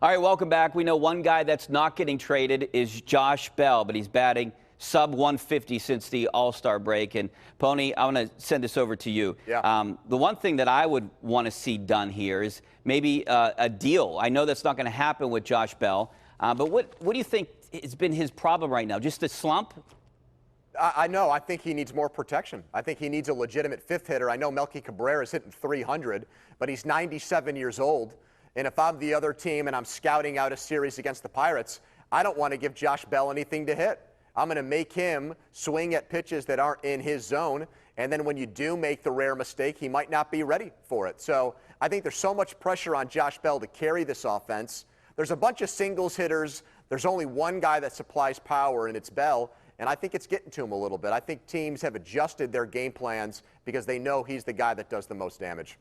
All right, welcome back. We know one guy that's not getting traded is Josh Bell, but he's batting sub 150 since the All-Star break. And Pony, I want to send this over to you. Yeah. The one thing that I would want to see done here is maybe a deal. I know that's not going to happen with Josh Bell, but what do you think has been his problem right now? Just a slump? I know. I think he needs more protection. I think he needs a legitimate fifth hitter. I know Melky Cabrera is hitting 300, but he's 97 years old. And if I'm the other team and I'm scouting out a series against the Pirates, I don't want to give Josh Bell anything to hit. I'm going to make him swing at pitches that aren't in his zone. And then when you do make the rare mistake, he might not be ready for it. So I think there's so much pressure on Josh Bell to carry this offense. There's a bunch of singles hitters. There's only one guy that supplies power, and it's Bell. And I think it's getting to him a little bit. I think teams have adjusted their game plans because they know he's the guy that does the most damage.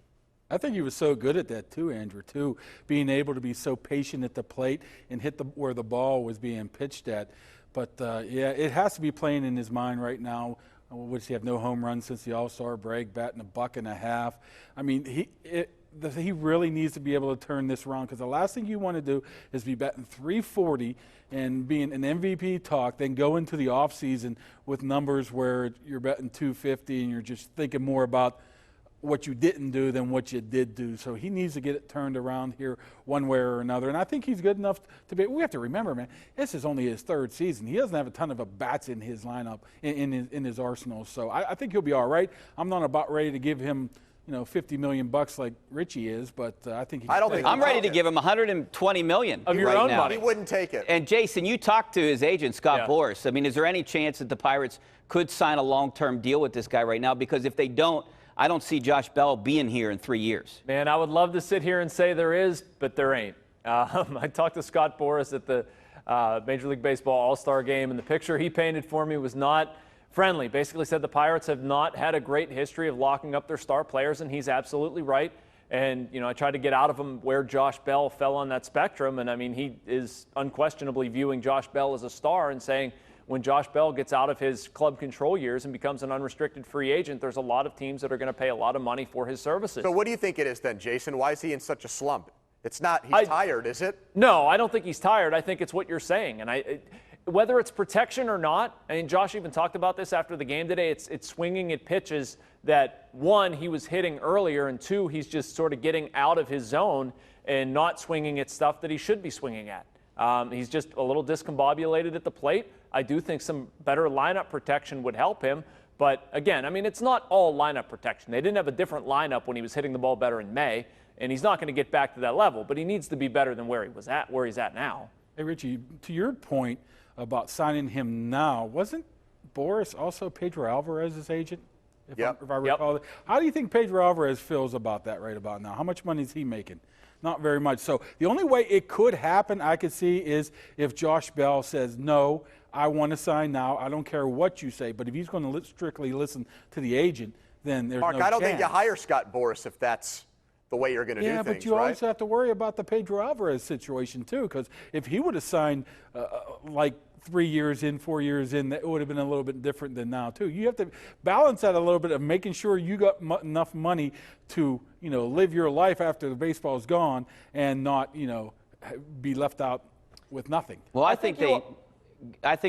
I think he was so good at that too, Andrew, being able to be so patient at the plate and hit where the ball was being pitched at. But, yeah, it has to be playing in his mind right now. Which he have no home runs since the All-Star break, batting $1.50. I mean, he really needs to be able to turn this around, because the last thing you want to do is be batting 340 and being an MVP talk, then go into the offseason with numbers where you're betting 250 and you're just thinking more about what you didn't do than what you did do. So he needs to get it turned around here one way or another. And I think he's good enough to be. We have to remember, man, this is only his third season. He doesn't have a ton of bats in his lineup, in his arsenal. So I think he'll be all right. I'm not about ready to give him, $50 million like Richie is, but I think I'm ready to give him $120 million of your own money. He wouldn't take it. And Jason, you talked to his agent, Scott Boras. I mean, is there any chance that the Pirates could sign a long-term deal with this guy right now? Because if they don't, I don't see Josh Bell being here in 3 years. Man, I would love to sit here and say there is, but there ain't. I talked to Scott Boras at the Major League Baseball All-Star game, and the picture he painted for me was not friendly. Basically said the Pirates have not had a great history of locking up their star players, and he's absolutely right. And, I tried to get out of him where Josh Bell fell on that spectrum, and, I mean, he is unquestionably viewing Josh Bell as a star and saying, when Josh Bell gets out of his club control years and becomes an unrestricted free agent, there's a lot of teams that are going to pay a lot of money for his services. So what do you think it is then, Jason? Why is he in such a slump? It's not he's tired, is it? No, I don't think he's tired. I think it's what you're saying. And whether it's protection or not, I mean, Josh even talked about this after the game today, it's swinging at pitches that, one, he was hitting earlier, and two, he's just sort of getting out of his zone and not swinging at stuff that he should be swinging at. He's just a little discombobulated at the plate. I do think some better lineup protection would help him. But, again, I mean, it's not all lineup protection. They didn't have a different lineup when he was hitting the ball better in May, and he's not going to get back to that level. But he needs to be better than where he's at now. Hey, Richie, to your point about signing him now, wasn't Boras also Pedro Alvarez's agent? If I recall. Yep. How do you think Pedro Alvarez feels about that right about now? How much money is he making? Not very much. So the only way it could happen, I could see, is if Josh Bell says, no, I want to sign now. I don't care what you say. But if he's going to strictly listen to the agent, then there's Mark, no I don't chance. think you hire Scott Boras if that's the way you're going to do things, Yeah, but you also have to worry about the Pedro Alvarez situation, too, because if he would have signed like 3 years in, 4 years in, that would have been a little bit different than now, too. You have to balance that a little bit of making sure you got enough money to, live your life after the baseball's gone and not, be left out with nothing. Well, I think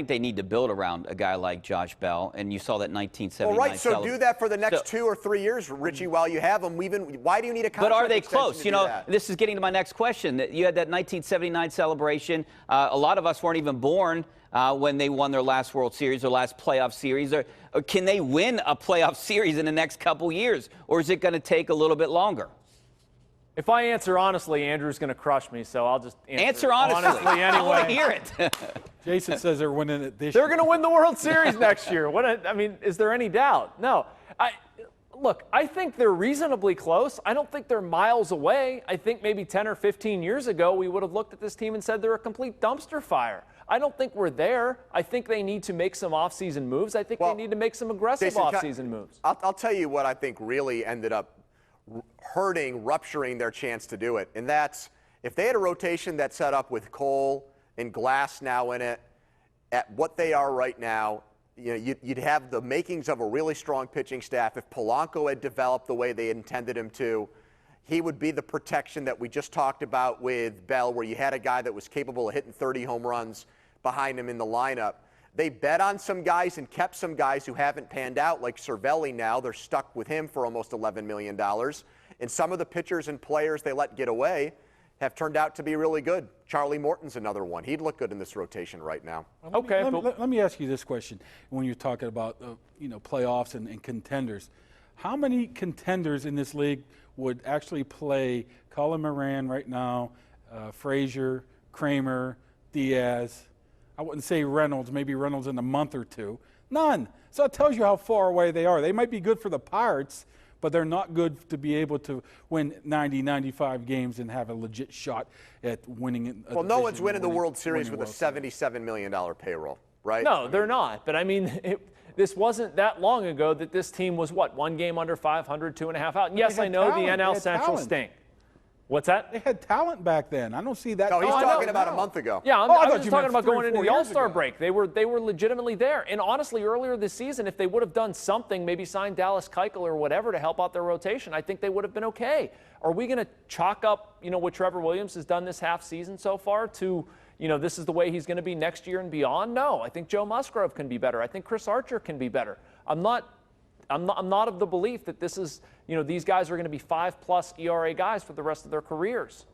they need to build around a guy like Josh Bell, and you saw that 1979. Well, right, so do that for the next 2 or 3 years, Richie, while you have them. Why do you need a contract? But are they close? That? This is getting to my next question. You had that 1979 celebration. A lot of us weren't even born when they won their last World Series, their last playoff series. Or can they win a playoff series in the next couple years, or is it going to take a little bit longer? If I answer honestly, Andrew's going to crush me, so I'll just answer honestly anyway. I want to hear it. Jason says they're winning it this year. They're going to win the World Series next year. Is there any doubt? No. Look, I think they're reasonably close. I don't think they're miles away. I think maybe 10 or 15 years ago we would have looked at this team and said they're a complete dumpster fire. I don't think we're there. I think they need to make some offseason moves. I think they need to make some aggressive offseason moves. I'll tell you what I think really ended up rupturing their chance to do it. And that's if they had a rotation that's set up with Cole and Glass now in it, at what they are right now, you'd have the makings of a really strong pitching staff. If Polanco had developed the way they intended him to, he would be the protection that we just talked about with Bell, where you had a guy that was capable of hitting 30 home runs behind him in the lineup. They bet on some guys and kept some guys who haven't panned out, like Cervelli now. They're stuck with him for almost $11 million. And some of the pitchers and players they let get away have turned out to be really good. Charlie Morton's another one. He'd look good in this rotation right now. Okay. Let me ask you this question. When you're talking about playoffs and contenders, how many contenders in this league would actually play Colin Moran right now, Frazier, Kramer, Diaz? I wouldn't say Reynolds, maybe Reynolds in a month or two. None. So it tells you how far away they are. They might be good for the Pirates, but they're not good to be able to win 90, 95 games and have a legit shot at winning. Well, no one's winning the World Series with a $77 million payroll, right? No, they're not. But I mean, this wasn't that long ago that this team was, what, one game under 500, 2.5 out. And yes, I know the NL Central stink. What's that? They had talent back then. I don't see that. No, he's talking about a month ago. Yeah, I was just talking about going into the All-Star ago. break. They were legitimately there. And honestly, earlier this season, if they would have done something, maybe signed Dallas Keuchel or whatever to help out their rotation, I think they would have been okay. Are we going to chalk up, what Trevor Williams has done this half season so far to, this is the way he's going to be next year and beyond? No, I think Joe Musgrove can be better. I think Chris Archer can be better. I'm not of the belief that this is, these guys are going to be 5+ ERA guys for the rest of their careers.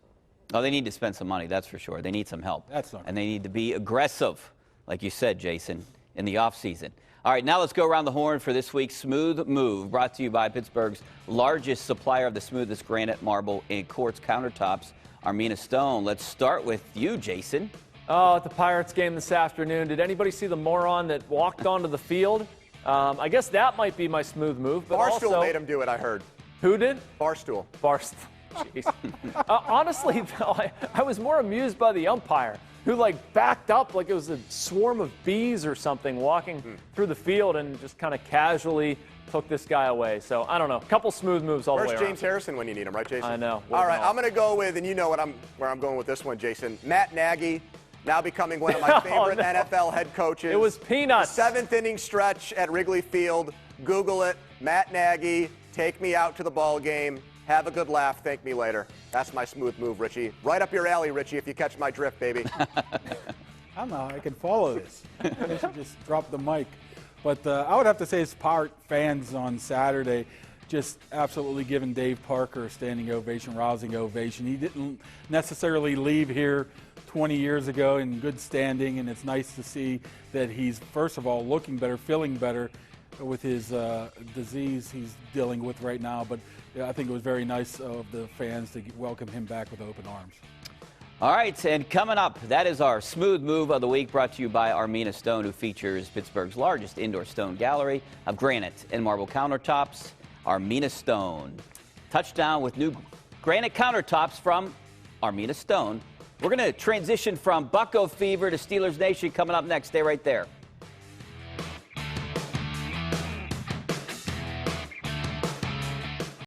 Oh, they need to spend some money, that's for sure. They need some help. And they need to be aggressive, like you said, Jason, in the offseason. All right, now let's go around the horn for this week's Smooth Move, brought to you by Pittsburgh's largest supplier of the smoothest granite, marble, and quartz countertops, Armina Stone. Let's start with you, Jason. Oh, at the Pirates game this afternoon, did anybody see the moron that walked onto the field? I guess that might be my smooth move. But Barstool also, made him do it, I heard. Who did? Barstool. Jeez. Honestly, though, I was more amused by the umpire, who backed up like it was a swarm of bees or something walking through the field and just kind of casually took this guy away. So I don't know. A couple smooth moves all the way Where's around. James Harrison when you need him, right, Jason? I know. All right, I'm going to go with, and you know where I'm going with this one, Jason. Matt Nagy, now becoming one of my favorite NFL head coaches. It was peanuts. The 7th inning stretch at Wrigley Field. Google it. Matt Nagy, take me out to the ball game. Have a good laugh. Thank me later. That's my smooth move, Richie. Right up your alley, Richie, if you catch my drift, baby. I don't know how I can follow this. I should just drop the mic. But I would have to say it's Pirate fans on Saturday just absolutely giving Dave Parker a standing ovation, rousing ovation. He didn't necessarily leave here 20 years ago in good standing, and it's nice to see that he's, first of all, looking better, feeling better with his disease he's dealing with right now. But I think it was very nice of the fans to welcome him back with open arms. All right, and coming up, that is our Smooth Move of the Week, brought to you by Armina Stone, who features Pittsburgh's largest indoor stone gallery of granite and marble countertops, Armina Stone. Touchdown with new granite countertops from Armina Stone. We're going to transition from Bucko Fever to Steelers Nation coming up next. Stay right there.